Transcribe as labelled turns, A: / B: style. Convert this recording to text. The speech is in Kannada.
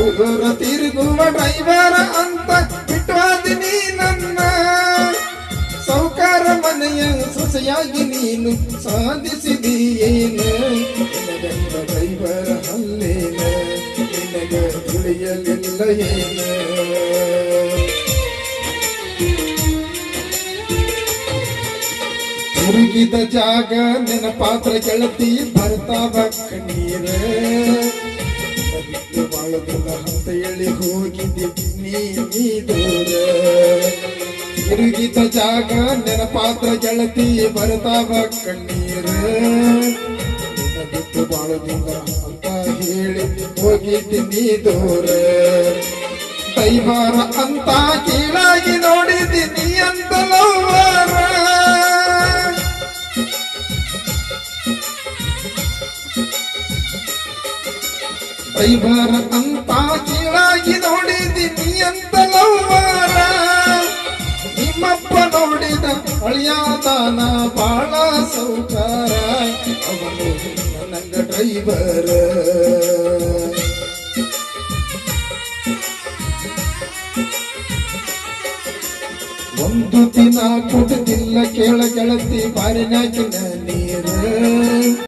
A: ಉಗುರ ತಿರುಗುವ ಡ್ರೈವರ ಅಂತ ಬಿಟ್ವಾದಿನಿ ನನ್ನ ಸೌಕಾರ ಮನೆಯ ಸೊಸೆಯಾಗಿ ನೀನು ಸಾಧಿಸಿದೀಯೇನು ನಿನಗಂತ ಡ್ರೈವರ ಹಲ್ಲೇನ ನಿನಗ ತಿಳಿಯಲಿಲ್ಲ ಏನು ತಿರುಗಿದ ಜಾಗ ನಿನ್ನ ಪಾತ್ರ ಗೆಳತಿ ಬರ್ತಾವ ಕಣ್ಣೀರ ಬಾಳದಿಲ್ಲ ಅಂತ ಹೇಳಿ ಹೋಗಿದ್ದಿ ನೀ ದೂರ ತಿರುಗಿದ ಜಾಗ ನಿನ್ನ ಪಾತ್ರ ಗೆಳತಿ ಬರ್ತಾವ ಕಣ್ಣೀರ ನಿನ್ನ ಬಿಟ್ಟು ಬಾಳದಿಲ್ಲ ಅಂತ ಹೇಳಿ ಹೋಗಿದ್ದಿ ನೀ ದೂರ ದೈವಾರ ಅಂತ ಕೀಳಾಗಿ ನೋಡಿದ್ದೀನಿ ಅಂತ ಲವ್ವಾರ ದೈವಾರ ಅಂತ ಕೀಳಾಗಿ ನೋಡಿದ್ದೀನಿ ಅಂತ ಲವ್ವಾರ ನಿಮ್ಮಪ್ಪ ನೋಡಿದ ಅಳಿಯಾದಾನ ಬಾಳ ಸೌಕಾರ ಅವನು ನಂಗ ಡ್ರೈವರ್ ಒಂದು ದಿನ ಕುಡಿದಿಲ್ಲ ಕೇಳ ಗೆಳತಿ ಬಾರಿನಾಕಿನ ನೀರು